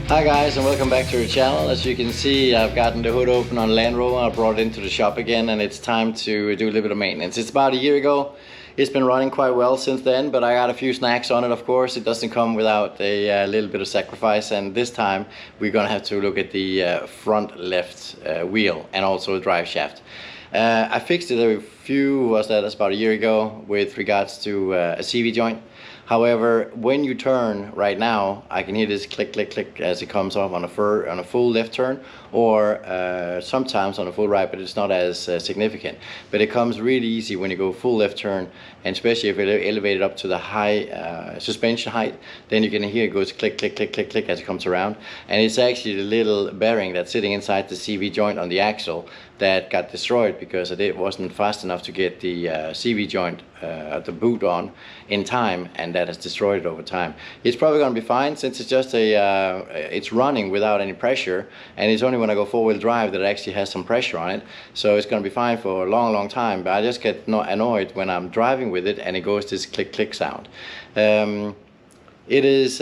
Hi guys, and welcome back to the channel. As you can see, I've gotten the hood open on Land Rover. I brought it into the shop again, and it's time to do a little bit of maintenance. It's about a year ago. It's been running quite well since then, but I got a few snacks on it. Of course, it doesn't come without a little bit of sacrifice, and this time we're gonna have to look at the front left wheel and also the drive shaft. I fixed it that's about a year ago with regards to a CV joint. However, when you turn right now, I can hear this click, click, click as it comes off on a full left turn, or sometimes on a full right, but it's not as significant. But it comes really easy when you go full left turn, and especially if it's elevated up to the high suspension height, then you can hear it goes click, click, click, click, click as it comes around. And it's actually the little bearing that's sitting inside the CV joint on the axle that got destroyed because it wasn't fast enough to get the CV joint, the boot on in time, and that has destroyed it over time. It's probably going to be fine since it's just it's running without any pressure, and it's only when I go four-wheel drive that it actually has some pressure on it, so it's going to be fine for a long time. But I just get annoyed when I'm driving with it and it goes this click click sound. It is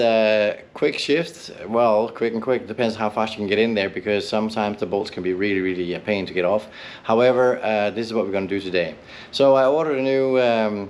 quick shift. Well, quick and quick, depends how fast you can get in there, because sometimes the bolts can be really a pain to get off. However, this is what we're going to do today. So I ordered a new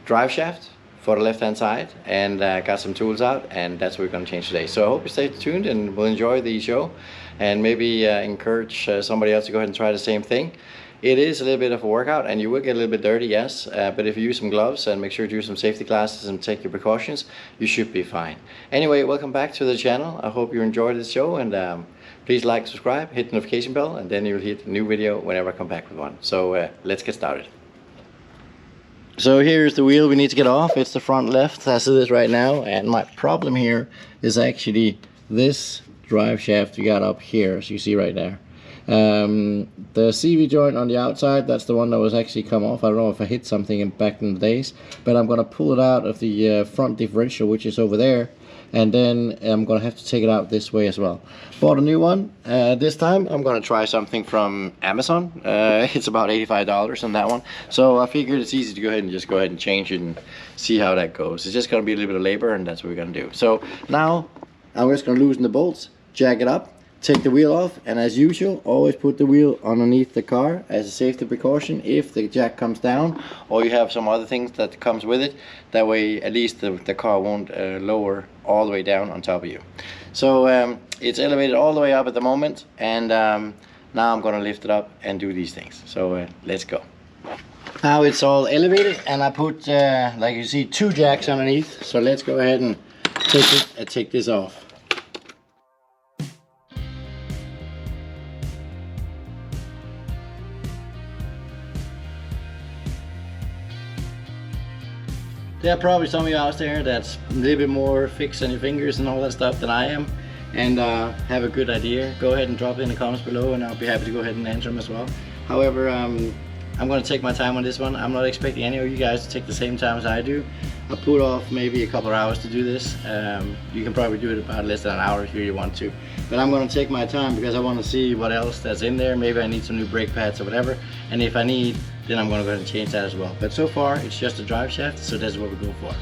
drive shaft for the left hand side, and got some tools out, and that's what we're going to change today. So I hope you stay tuned and will enjoy the show, and maybe encourage somebody else to go ahead and try the same thing. It is a little bit of a workout, and you will get a little bit dirty, yes, but if you use some gloves and make sure to use some safety glasses and take your precautions, you should be fine. Anyway, welcome back to the channel. I hope you enjoyed this show, and please like, subscribe, hit the notification bell, and then you'll hit a new video whenever I come back with one. So let's get started. So here's the wheel we need to get off. It's the front left as it is right now, and my problem here is actually this drive shaft we got up here, as you see right there. The CV joint on the outside, that's the one that was actually come off. I don't know if I hit something back in the days, but I'm gonna pull it out of the front differential, which is over there, and then I'm gonna have to take it out this way as well. Bought a new one. This time I'm gonna try something from Amazon. It's about $85 on that one, so I figured it's easy to go ahead and change it and see how that goes. It's just gonna be a little bit of labor, and that's what we're gonna do. So now I'm just gonna loosen the bolts, jack it up, take the wheel off, and as usual, always put the wheel underneath the car as a safety precaution if the jack comes down, or you have some other things that comes with it. That way at least the car won't lower all the way down on top of you. So it's elevated all the way up at the moment, and now I'm gonna lift it up and do these things. So let's go. Now it's all elevated, and I put like you see, 2 jacks underneath. So let's go ahead and take this off. There are probably some of you out there that's a little bit more fixed on your fingers and all that stuff than I am, and have a good idea. Go ahead and drop it in the comments below, and I'll be happy to go ahead and answer them as well. However, I'm going to take my time on this one. I'm not expecting any of you guys to take the same time as I do. I put off maybe a couple of hours to do this. You can probably do it about less than an hour if you really want to. But I'm going to take my time because I want to see what else that's in there. Maybe I need some new brake pads or whatever. And if I need, then I'm going to go ahead and change that as well. But so far, it's just a drive shaft, so that's what we go for.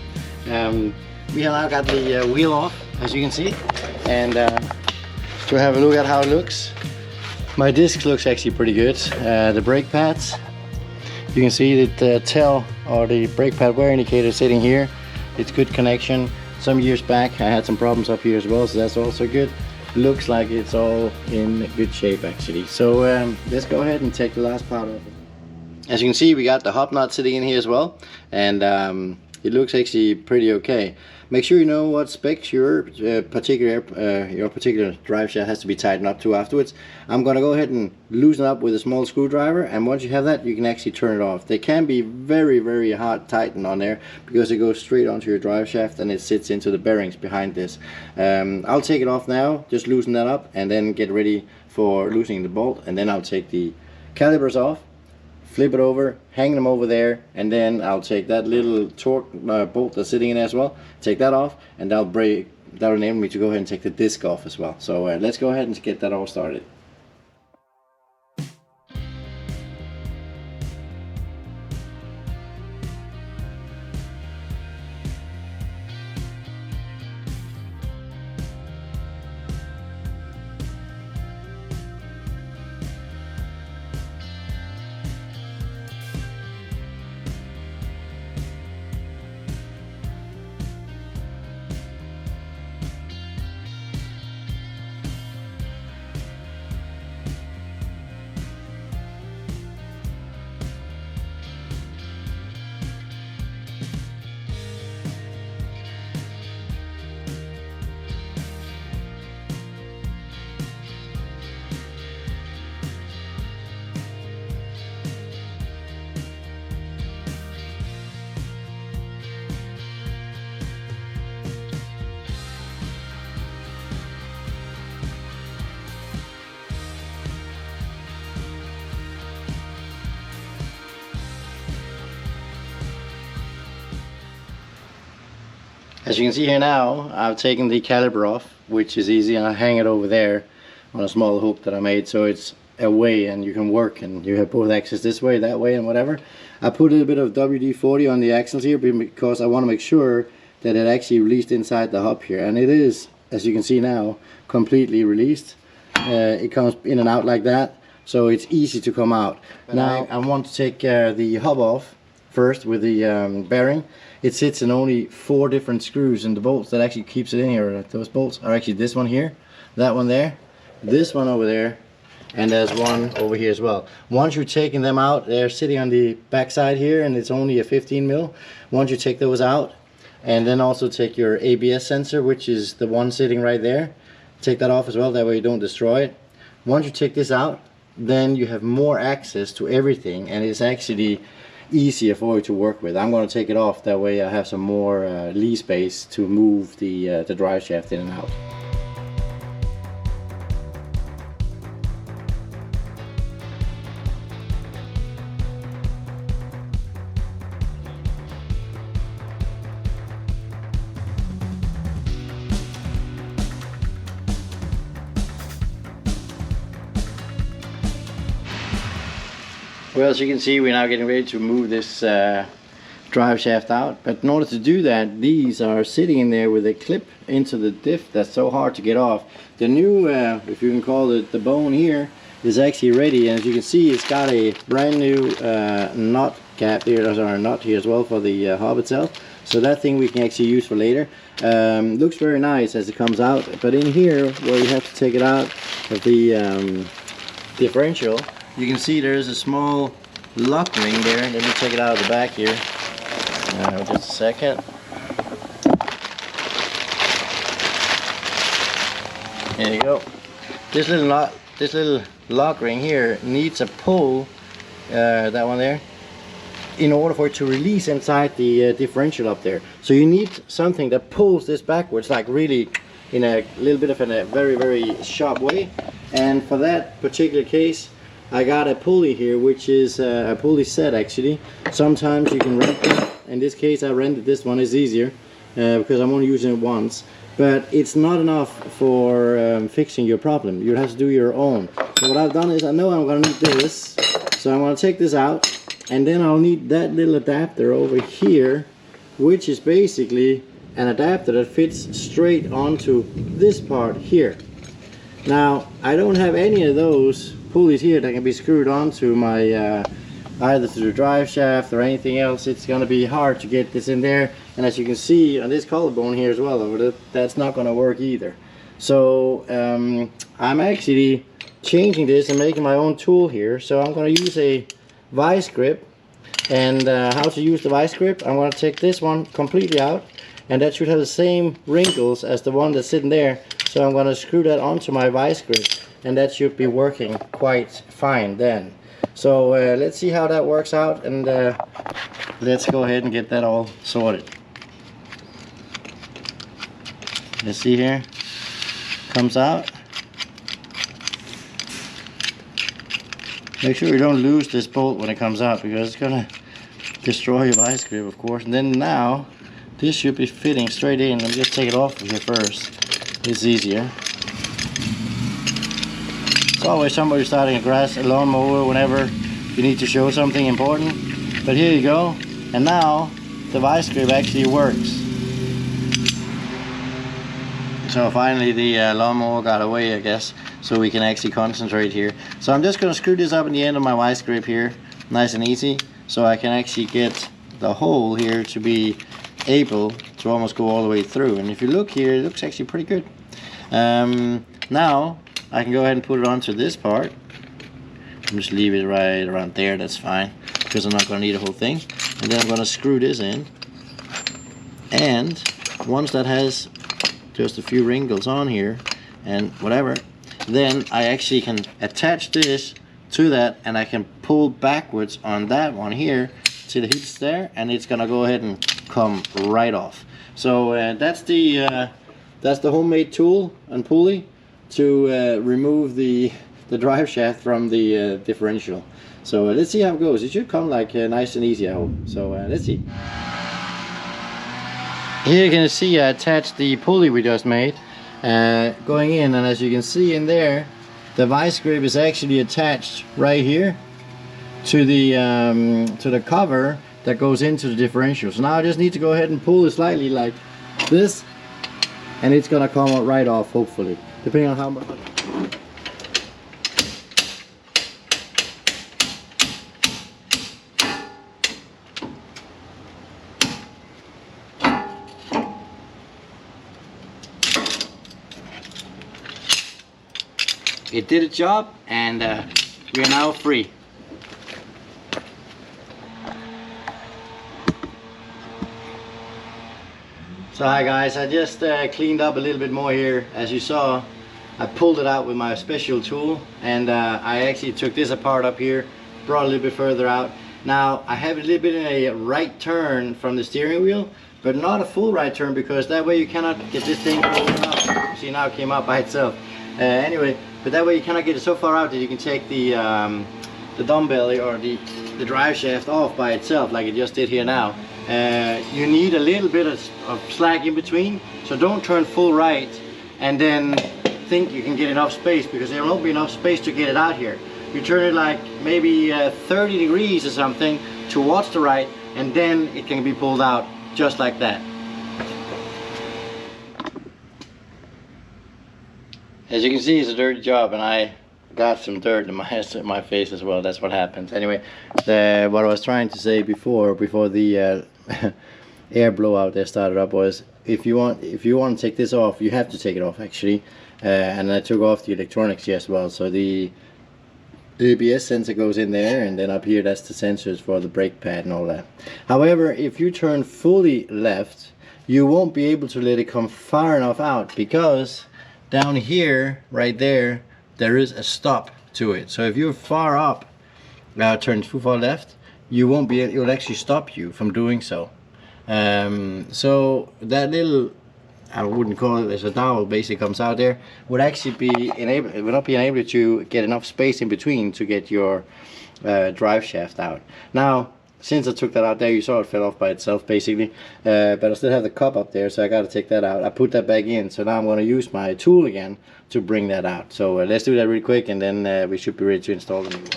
We have now got the wheel off, as you can see. And to have a look at how it looks. My disc looks actually pretty good. The brake pads, you can see that the tail or the brake pad wear indicator sitting here. It's good connection. Some years back I had some problems up here as well, so that's also good. Looks like it's all in good shape actually. So let's go ahead and take the last part off. As you can see, we got the hub nut sitting in here as well, and it looks actually pretty okay. Make sure you know what specs your particular drive shaft has to be tightened up to afterwards. I'm going to go ahead and loosen it up with a small screwdriver, and once you have that, you can actually turn it off. They can be very hard tightened on there because it goes straight onto your drive shaft and it sits into the bearings behind this. I'll take it off now, just loosen that up, and then get ready for loosening the bolt, and then I'll take the calipers off, flip it over, hang them over there, and then I'll take that little torque bolt that's sitting in there as well, take that off, and that'll enable me to go ahead and take the disc off as well. So let's go ahead and get that all started. As you can see here now, I've taken the caliper off, which is easy, and I hang it over there on a small hook that I made, so it's away and you can work and you have both axes this way, that way, and whatever. I put a little bit of WD-40 on the axles here because I want to make sure that it actually released inside the hub here, and it is, as you can see now, completely released. It comes in and out like that, so it's easy to come out. Now I want to take the hub off first with the bearing. It sits in only 4 different screws, and the bolts that actually keeps it in here, those bolts are actually this one here, that one there, this one over there, and there's one over here as well. Once you're taking them out, they're sitting on the back side here, and it's only a 15 mil. Once you take those out, and then also take your ABS sensor, which is the one sitting right there, take that off as well, that way you don't destroy it. Once you take this out, then you have more access to everything, and it's actually easier for you to work with. I'm going to take it off, that way I have some more lee space to move the drive shaft in and out. Well, as you can see, we're now getting ready to move this drive shaft out, but in order to do that, these are sitting in there with a clip into the diff that's so hard to get off. The new, if you can call it, the bone here is actually ready, and as you can see, it's got a brand new nut cap here, there's our nut here as well for the hub itself, so that thing we can actually use for later. Looks very nice as it comes out, but in here where you have to take it out of the differential, you can see there's a small lock ring there. Let me take it out of the back here. Just a second. There you go. This little lock ring here needs a pull, that one there, in order for it to release inside the differential up there. So you need something that pulls this backwards, like really in a little bit of a very, very sharp way. And for that particular case, I got a pulley here, which is a pulley set actually. Sometimes you can rent them. In this case I rented this one, it's easier because I'm only using it once. But it's not enough for fixing your problem. You have to do your own. So what I've done is, I know I'm going to need this. So I'm going to take this out, and then I'll need that little adapter over here, which is basically an adapter that fits straight onto this part here. Now I don't have any of those pulleys here that can be screwed onto my either to the drive shaft or anything else. It's going to be hard to get this in there, and as you can see on this collarbone here as well, that's not going to work either. So I'm actually changing this and making my own tool here. So I'm going to use a vice grip, and how to use the vice grip, I'm going to take this one completely out, and that should have the same wrinkles as the one that's sitting there. So I'm going to screw that onto my vice grip, and that should be working quite fine then. So let's see how that works out, and let's go ahead and get that all sorted. Let's see here, comes out. Make sure you don't lose this bolt when it comes out, because it's gonna destroy your vice grip, of course. And then now this should be fitting straight in. Let me just take it off of here first. It's easier. It's always somebody starting a lawnmower whenever you need to show something important. But here you go, and now the vice grip actually works. So finally the lawnmower got away, I guess, so we can actually concentrate here. So I'm just going to screw this up in the end of my vice grip here, nice and easy, so I can actually get the hole here to be able to almost go all the way through. And if you look here, it looks actually pretty good. Now I can go ahead and put it onto this part. Just leave it right around there, that's fine, because I'm not going to need the whole thing. And then I'm going to screw this in, and once that has just a few wrinkles on here and whatever, then I actually can attach this to that, and I can pull backwards on that one here till it hits there, and it's gonna go ahead and come right off. So that's the homemade tool and pulley to remove the drive shaft from the differential. So let's see how it goes. It should come like nice and easy, I hope. So let's see. Here you can see I attached the pulley we just made going in, and as you can see in there, the vice grip is actually attached right here to the cover that goes into the differential. So now I just need to go ahead and pull it slightly like this, and it's gonna come out right off, hopefully, depending on how much. It did its job, and we are now free. So hi guys, I just cleaned up a little bit more here. As you saw, I pulled it out with my special tool, and I actually took this apart up here, brought a little bit further out. Now I have a little bit of a right turn from the steering wheel, but not a full right turn, because that way you cannot get this thing open up. See, now it came out by itself. Anyway, but that way you cannot get it so far out that you can take the dumbbell or the drive shaft off by itself like it just did here now. You need a little bit of slack in between, so don't turn full right and then think you can get enough space, because there won't be enough space to get it out here. You turn it like maybe 30 degrees or something towards the right, and then it can be pulled out just like that. As you can see, it's a dirty job, and I got some dirt in my face as well. That's what happens. Anyway, what I was trying to say before the air blowout that started up was, if you want to take this off, you have to take it off actually. And I took off the electronics here as well. So the ABS sensor goes in there, and then up here that's the sensors for the brake pad and all that. However, if you turn fully left, you won't be able to let it come far enough out, because down here, right there, there is a stop to it. So if you're far up, turn too far left, you won't be. It will actually stop you from doing so. So that little, I wouldn't call it as a dowel, basically comes out there, would actually be enabled. It would not be able to get enough space in between to get your drive shaft out. Now, since I took that out there, you saw it fell off by itself basically, but I still have the cup up there, so I got to take that out. I put that back in, so now I'm going to use my tool again to bring that out. So let's do that really quick, and then we should be ready to install the new one.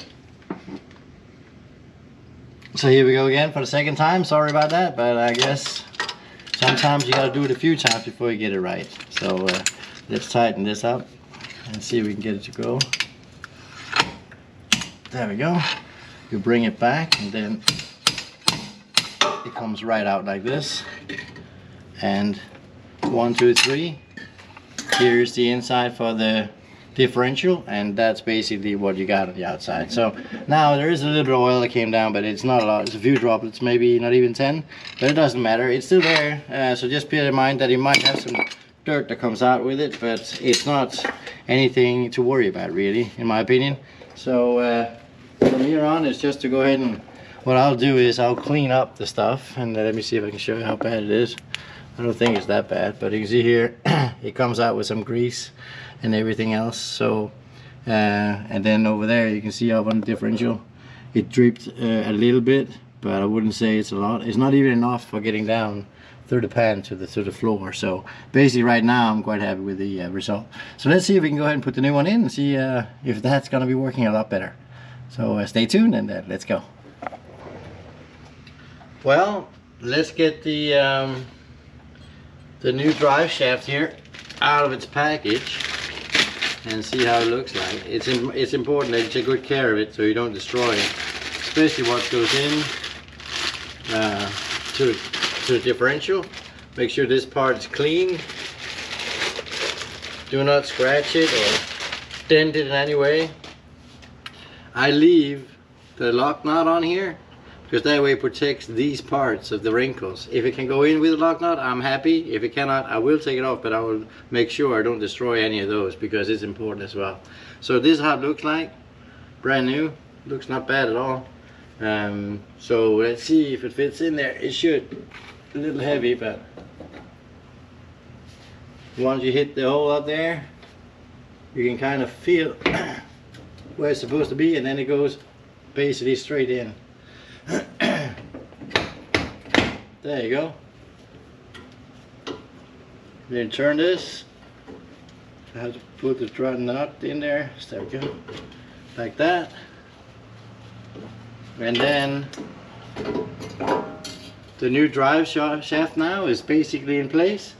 So here we go again for the second time. Sorry about that, but I guess sometimes you got to do it a few times before you get it right. So let's tighten this up and see if we can get it to go. There we go. You bring it back, and then it comes right out like this. And 1, 2, 3. Here's the inside for the differential, and that's basically what you got on the outside. So now there is a little bit of oil that came down, but it's not a lot. It's a few droplets, maybe not even 10, but it doesn't matter. It's still there. So just bear in mind that it might have some dirt that comes out with it, but it's not anything to worry about really, in my opinion. So from here on, it's just to go ahead, and what I'll do is I'll clean up the stuff, and let me see if I can show you how bad it is. I don't think it's that bad, but you can see here it comes out with some grease and everything else. So and then over there you can see up on the differential it dripped a little bit, but I wouldn't say it's a lot. It's not even enough for getting down through the pan to the floor. So basically right now I'm quite happy with the result. So let's see if we can go ahead and put the new one in and see if that's gonna be working a lot better. So stay tuned, and let's go. Well, let's get the new drive shaft here out of its package and see how it looks like. It's important that you take good care of it so you don't destroy it, especially what goes in to the differential. Make sure this part is clean. Do not scratch it or dent it in any way. I leave the lock nut on here because that way it protects these parts of the wrinkles. If it can go in with the lock nut, I'm happy. If it cannot, I will take it off, but I will make sure I don't destroy any of those because it's important as well. So this is how it looks like, brand new. Looks not bad at all. So let's see if it fits in there. It should. A little heavy, but once you hit the hole up there, you can kind of feel where it's supposed to be, and then it goes basically straight in. There you go. Then turn this. I have to put the strut nut in there. There we go. Like that. And then the new drive shaft now is basically in place.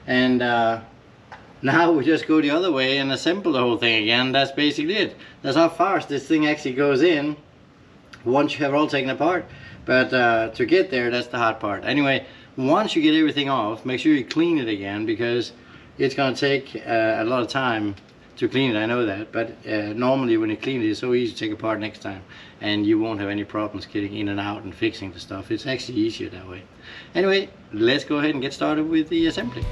And now we just go the other way and assemble the whole thing again. That's basically it. That's how fast this thing actually goes in once you have it all taken apart. But to get there, that's the hard part. Anyway, once you get everything off, make sure you clean it again, because it's going to take a lot of time to clean it. I know that, but normally when you clean it, it's so easy to take apart next time, and you won't have any problems getting in and out and fixing the stuff. It's actually easier that way. Anyway, let's go ahead and get started with the assembly.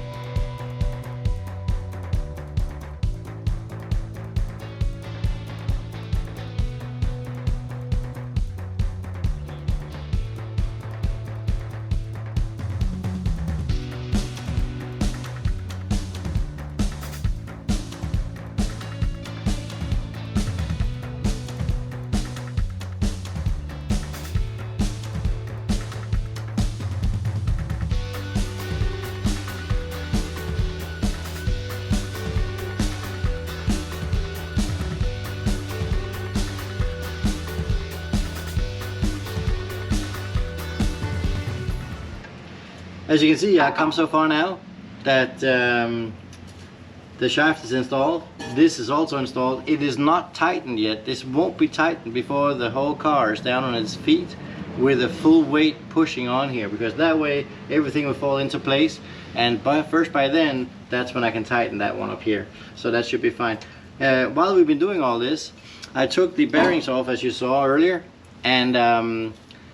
As you can see, I've come so far now that the shaft is installed. This is also installed. It is not tightened yet. This won't be tightened before the whole car is down on its feet with a full weight pushing on here, because that way everything will fall into place, and first by then, that's when I can tighten that one up here. So that should be fine. While we've been doing all this, I took the bearings off, as you saw earlier, and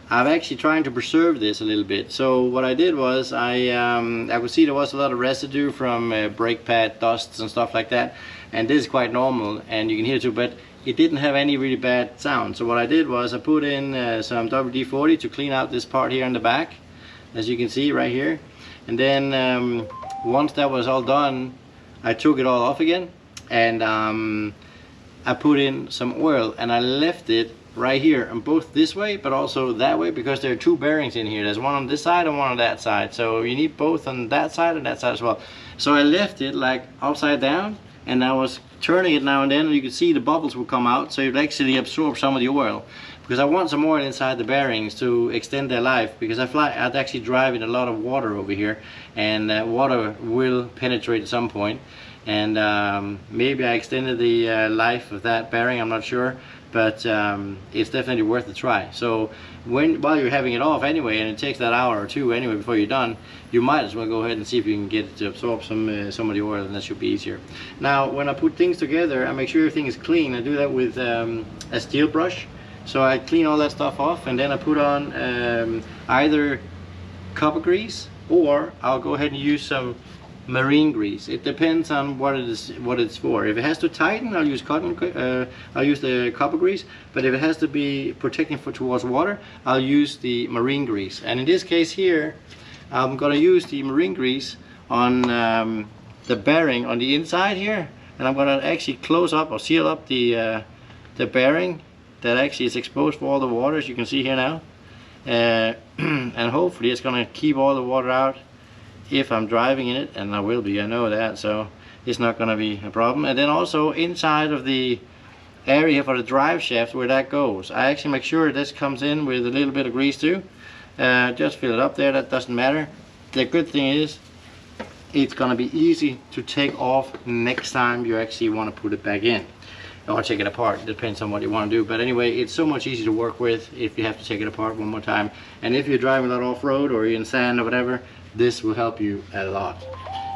I'm actually trying to preserve this a little bit. So what I did was I could see there was a lot of residue from brake pad dusts and stuff like that, and this is quite normal, and you can hear it too, but it didn't have any really bad sound. So what I did was I put in some WD-40 to clean out this part here in the back, as you can see right here, and then once that was all done, I took it all off again, and I put in some oil, and I left it right here, and both this way but also that way, because there are two bearings in here. There's one on this side and one on that side, so you need both on that side and that side as well. So I left it like upside down, and I was turning it now and then, and you could see the bubbles would come out, so it actually absorb some of the oil, because I want some oil inside the bearings to extend their life, because I'd actually drive in a lot of water over here, and water will penetrate at some point, and maybe I extended the life of that bearing, I'm not sure, but it's definitely worth a try. So while you're having it off anyway, and it takes that hour or two anyway before you're done, you might as well go ahead and see if you can get it to absorb some of the oil, and that should be easier. Now when I put things together, I make sure everything is clean. I do that with a steel brush. So I clean all that stuff off, and then I put on either copper grease, or I'll go ahead and use some marine grease. It depends on what it's for. If it has to tighten, I'll use the copper grease, but if it has to be protecting towards water, I'll use the marine grease. And in this case here, I'm going to use the marine grease on the bearing on the inside here, and I'm going to actually close up or seal up the bearing that actually is exposed for all the water, as you can see here now, and hopefully it's going to keep all the water out if I'm driving in it, and I will be, I know that, so it's not going to be a problem. And then also inside of the area for the drive shaft where that goes, I actually make sure this comes in with a little bit of grease too. Just fill it up there, that doesn't matter. The good thing is it's going to be easy to take off next time you actually want to put it back in, or take it apart. It depends on what you want to do, but anyway, it's so much easier to work with if you have to take it apart one more time. And if you're driving a lot off-road or you're in sand or whatever, this will help you a lot.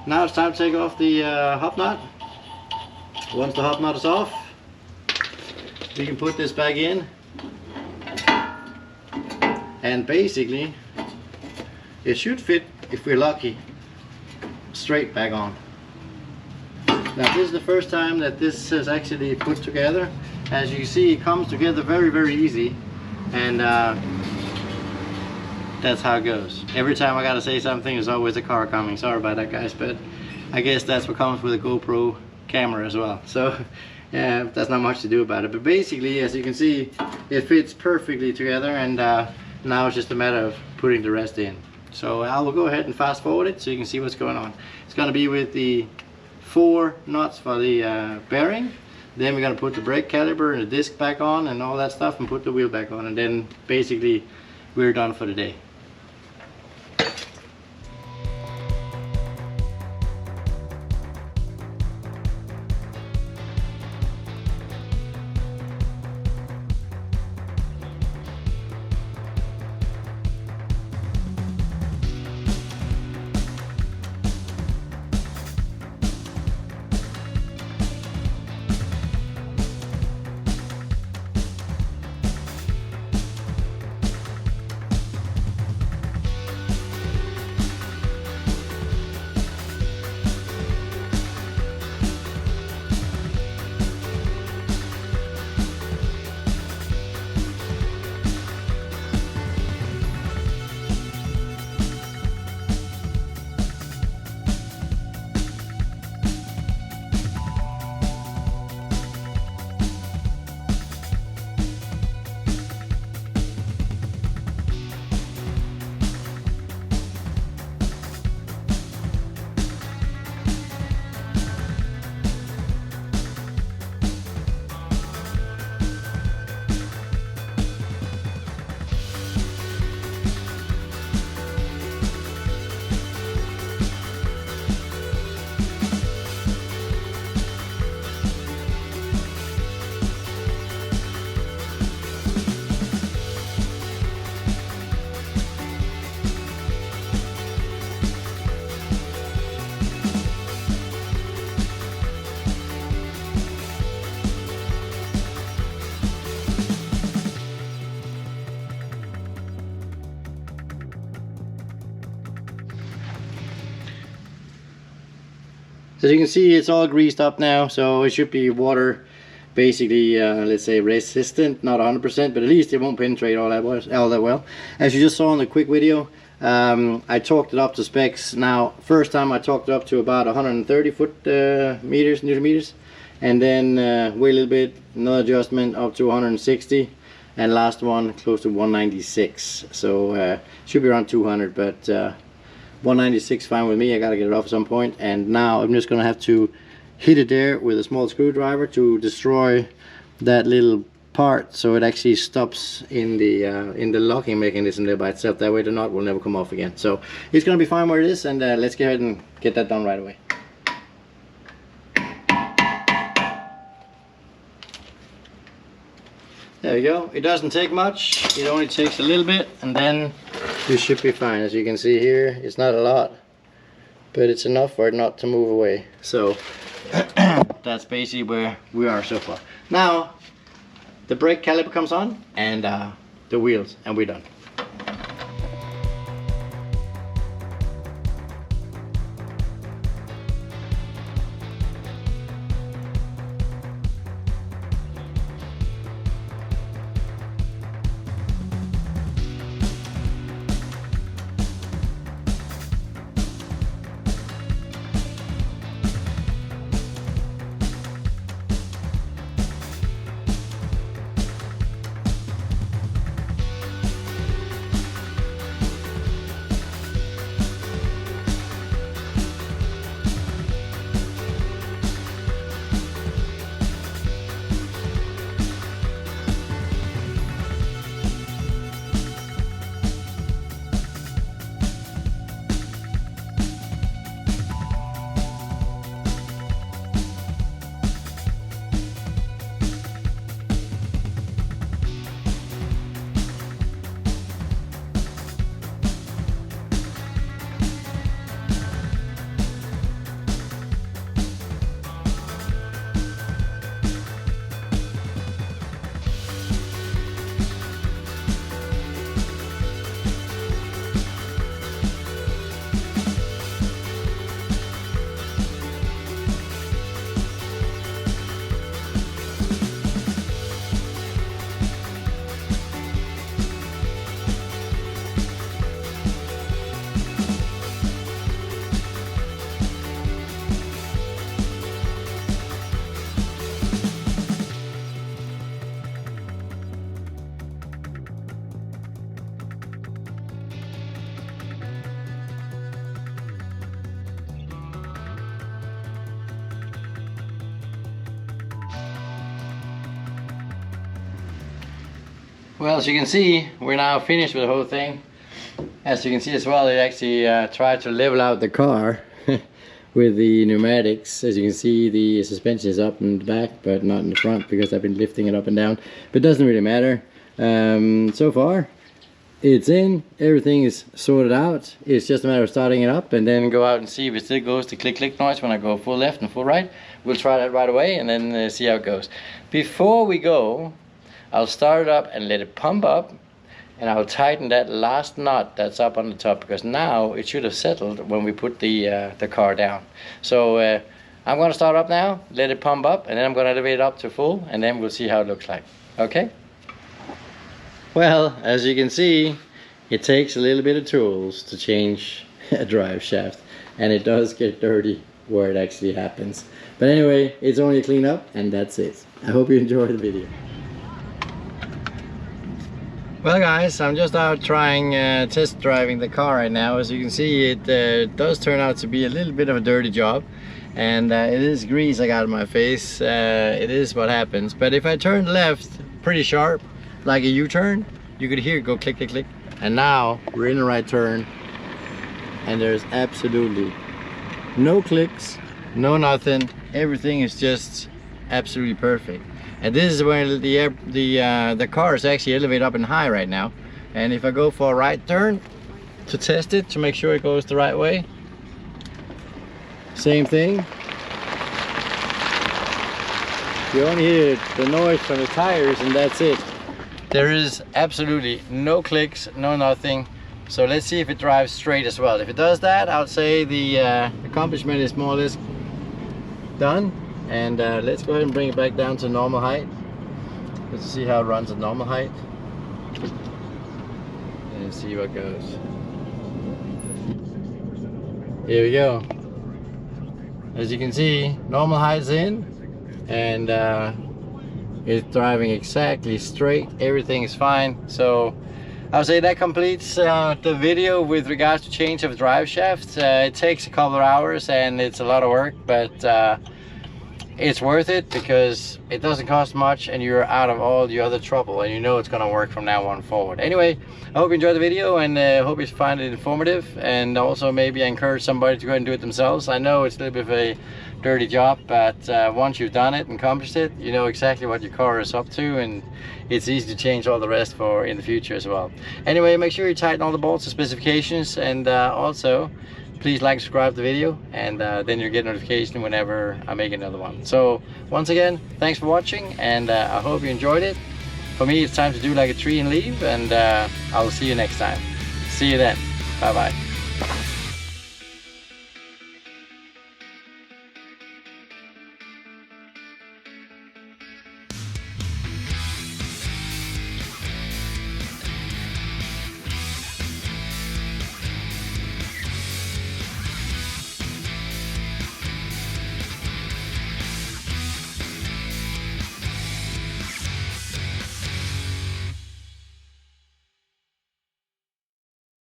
Now it's time to take off the hub nut. Once the hub nut is off, we can put this back in, and basically it should fit, if we're lucky, straight back on. Now this is the first time that this is actually put together. As you see, it comes together very, very easy, and that's how it goes. Every time I gotta say something, there's always a car coming. Sorry about that, guys, but I guess that's what comes with a GoPro camera as well. So there's not much to do about it. But basically, as you can see, it fits perfectly together, and now it's just a matter of putting the rest in. So I will go ahead and fast forward it so you can see what's going on. It's going to be with the 4 nuts for the bearing. Then we're going to put the brake caliper and the disc back on and all that stuff, and put the wheel back on, and then basically we're done for the day. As you can see, it's all greased up now, so it should be water basically, let's say resistant, not 100%, but at least it won't penetrate all that well. As you just saw in the quick video, I torqued it up to specs. Now, first time I torqued it up to about 130 Newton meters, and then wait a little bit, another adjustment up to 160, and last one close to 196. So should be around 200, but 196 fine with me. I gotta get it off at some point, and now I'm just gonna have to hit it there with a small screwdriver to destroy that little part, so it actually stops in the locking mechanism there by itself. That way the knot will never come off again. So it's gonna be fine where it is, and let's go ahead and get that done right away. There we go. It doesn't take much, it only takes a little bit, and then you should be fine. As you can see here, it's not a lot, but it's enough for it not to move away. So that's basically where we are so far. Now the brake caliper comes on, and the wheels, and we're done. Well, as you can see, we're now finished with the whole thing. As you can see as well, it actually tried to level out the car with the pneumatics. As you can see, the suspension is up in the back, but not in the front because I've been lifting it up and down. But it doesn't really matter. So far, it's in. Everything is sorted out. It's just a matter of starting it up and then go out and see if it still goes the click noise when I go full left and full right. We'll try that right away and then see how it goes. Before we go, I'll start it up and let it pump up, and I'll tighten that last knot that's up on the top, because now it should have settled when we put the car down. So I'm going to start up now, let it pump up, and then I'm going to elevate it up to full, and then we'll see how it looks like. Okay? Well, as you can see, it takes a little bit of tools to change a drive shaft, and it does get dirty where it actually happens. But anyway, it's only a clean up, and that's it. I hope you enjoyed the video. Well guys, I'm just out trying test driving the car right now. As you can see, it does turn out to be a little bit of a dirty job, and it is grease I got in my face. It is what happens. But if I turn left pretty sharp, like a U-turn, you could hear it go click click click. And now we're in the right turn, and there's absolutely no clicks, no nothing. Everything is just absolutely perfect. And this is where the car is actually elevated up and high right now. And if I go for a right turn to test it, to make sure it goes the right way, same thing. You only hear the noise from the tires, and that's it. There is absolutely no clicks, no nothing. So let's see if it drives straight as well. If it does that, I would say the accomplishment is more or less done. And let's go ahead and bring it back down to normal height. Let's see how it runs at normal height and see what goes. Here we go. As you can see, normal height's in, and it's driving exactly straight. Everything is fine. So I would say that completes the video with regards to change of drive shafts. It takes a couple of hours and it's a lot of work, but it's worth it because it doesn't cost much and you're out of all the other trouble, and you know it's going to work from now on forward. Anyway, I hope you enjoyed the video, and hope you find it informative, and also maybe I encourage somebody to go ahead and do it themselves. I know it's a little bit of a dirty job, but once you've done it and accomplished it, you know exactly what your car is up to, and it's easy to change all the rest for in the future as well. Anyway, make sure you tighten all the bolts and specifications, and also please like and subscribe to the video, and then you'll get notification whenever I make another one. So once again, thanks for watching, and I hope you enjoyed it. For me, it's time to do like a tree and leave, and I will see you next time. See you then. Bye bye.